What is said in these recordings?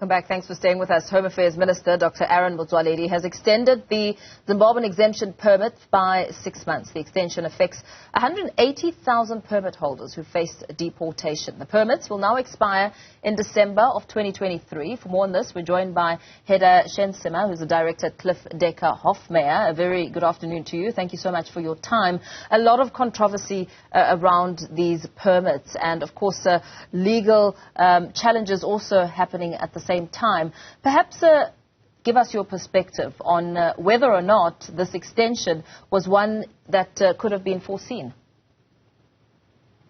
Welcome back. Thanks for staying with us. Home Affairs Minister Dr. Motsoaledi has extended the Zimbabwean exemption permit by 6 months. The extension affects 180,000 permit holders who faced deportation. The permits will now expire in December of 2023. For more on this, we're joined by Hedda Schensema, who's the director at Cliffe, Dekker, Hofmeyr. A very good afternoon to you. Thank you so much for your time. A lot of controversy around these permits and, of course, legal challenges also happening at the same time. Perhaps give us your perspective on whether or not this extension was one that could have been foreseen.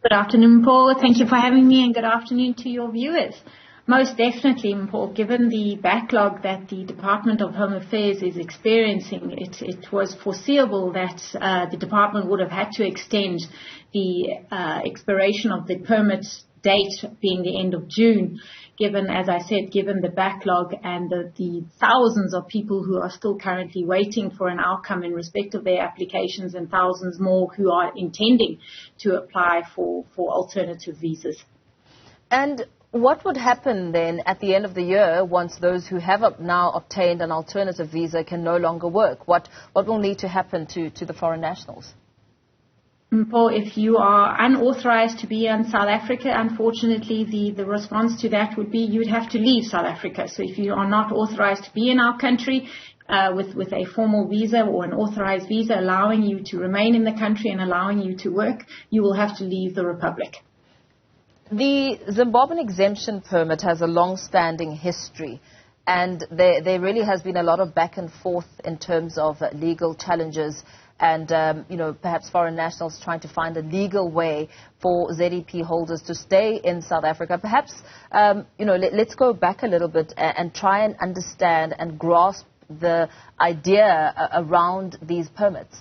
Good afternoon, Paul. Thank you for having me, and good afternoon to your viewers. Most definitely, Paul, given the backlog that the Department of Home Affairs is experiencing, it was foreseeable that the department would have had to extend the expiration of the permit date being the end of June, given, as I said, given the backlog and the thousands of people who are still currently waiting for an outcome in respect of their applications, and thousands more who are intending to apply for alternative visas. And what would happen then at the end of the year once those who have now obtained an alternative visa can no longer work? What will need to happen to the foreign nationals? Paul, if you are unauthorized to be in South Africa, unfortunately, the response to that would be you would have to leave South Africa. So if you are not authorized to be in our country with a formal visa or an authorized visa allowing you to remain in the country and allowing you to work, you will have to leave the Republic. The Zimbabwean exemption permit has a long-standing history, and there really has been a lot of back and forth in terms of legal challenges and, perhaps foreign nationals trying to find a legal way for ZEP holders to stay in South Africa. Perhaps, let's go back a little bit and try and understand and grasp the idea around these permits.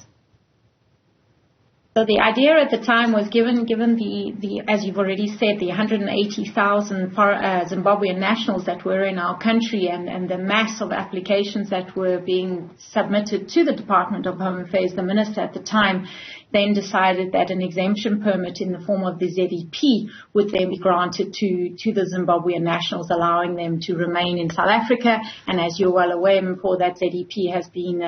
So the idea at the time was given the as you've already said, the 180,000 Zimbabwean nationals that were in our country and the mass of applications that were being submitted to the Department of Home Affairs, the minister at the time then decided that an exemption permit in the form of the ZEP would then be granted to the Zimbabwean nationals, allowing them to remain in South Africa. And as you're well aware, Paul, that ZEP has been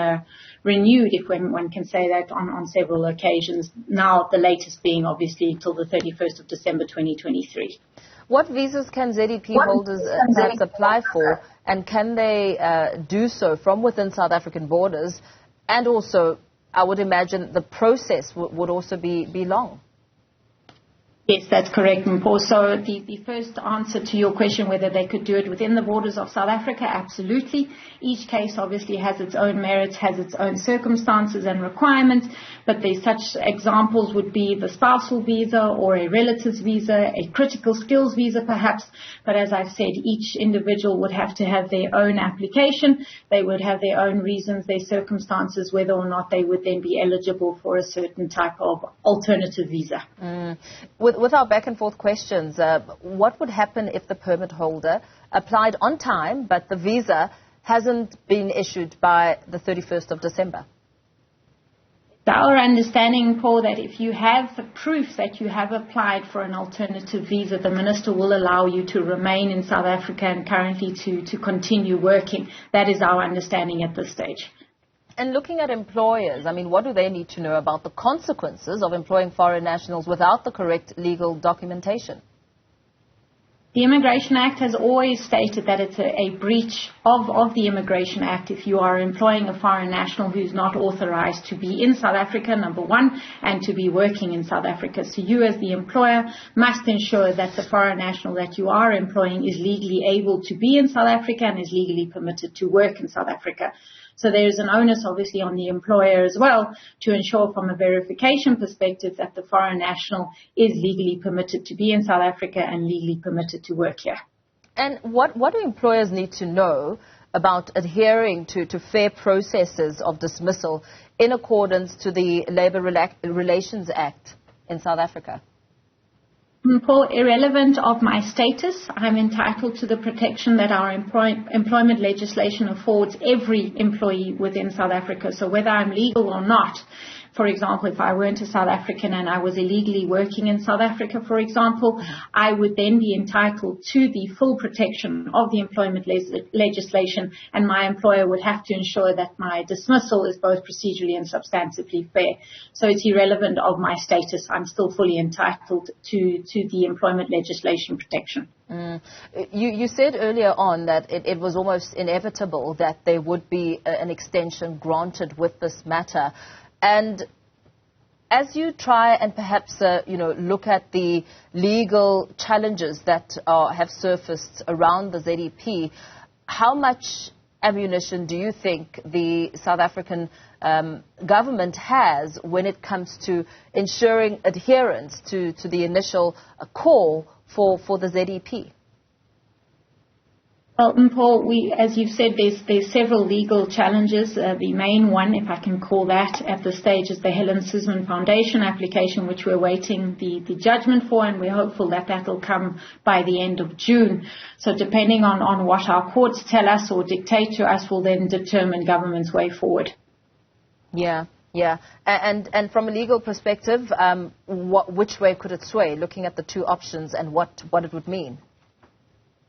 renewed, if one can say that, on several occasions, now the latest being obviously till the 31st of December 2023. What visas can ZEP holders perhaps apply for, and can they do so from within South African borders? And also, I would imagine the process would also be long. Yes, that's correct, Paul. So the first answer to your question, whether they could do it within the borders of South Africa, absolutely. Each case obviously has its own merits, has its own circumstances and requirements, but such examples would be the spousal visa or a relative's visa, a critical skills visa perhaps. But as I've said, each individual would have to have their own application. They would have their own reasons, their circumstances, whether or not they would then be eligible for a certain type of alternative visa. With our back and forth questions, what would happen if the permit holder applied on time, but the visa hasn't been issued by the 31st of December? It's our understanding, Paul, that if you have the proof that you have applied for an alternative visa, the minister will allow you to remain in South Africa and currently to continue working. That is our understanding at this stage. And looking at employers, what do they need to know about the consequences of employing foreign nationals without the correct legal documentation? The Immigration Act has always stated that it's a breach of the Immigration Act if you are employing a foreign national who's not authorized to be in South Africa, number one, and to be working in South Africa. So you as the employer must ensure that the foreign national that you are employing is legally able to be in South Africa and is legally permitted to work in South Africa. So there is an onus, obviously, on the employer as well to ensure from a verification perspective that the foreign national is legally permitted to be in South Africa and legally permitted to work here. And what do employers need to know about adhering to fair processes of dismissal in accordance to the Labour Relations Act in South Africa? Paul, irrelevant of my status, I'm entitled to the protection that our employment legislation affords every employee within South Africa. So whether I'm legal or not, For example, if I weren't a South African and I was illegally working in South Africa, for example, I would then be entitled to the full protection of the employment legislation, and my employer would have to ensure that my dismissal is both procedurally and substantively fair. So it's irrelevant of my status. I'm still fully entitled to the employment legislation protection. You said earlier on that it was almost inevitable that there would be an extension granted with this matter. And as you try and perhaps look at the legal challenges that have surfaced around the ZEP, how much ammunition do you think the South African government has when it comes to ensuring adherence to the initial call for the ZEP? Well, Paul, as you've said, there's several legal challenges. The main one, if I can call that at this stage, is the Helen Suzman Foundation application, which we're waiting the judgment for, and we're hopeful that will come by the end of June. So depending on what our courts tell us or dictate to us will then determine government's way forward. Yeah. And from a legal perspective, which way could it sway, looking at the two options and what it would mean?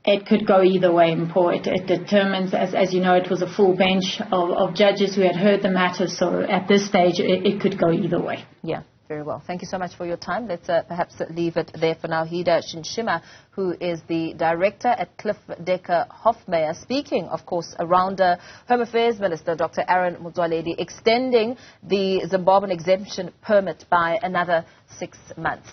It could go either way, Mpho. It determines, as you know, it was a full bench of judges who had heard the matter, so at this stage it could go either way. Yeah, very well. Thank you so much for your time. Let's perhaps leave it there for now. Hedda Schensema, who is the director at Cliffe, Dekker, Hofmeyr, speaking, of course, around Home Affairs Minister Dr. Motsoaledi extending the Zimbabwean exemption permit by another 6 months.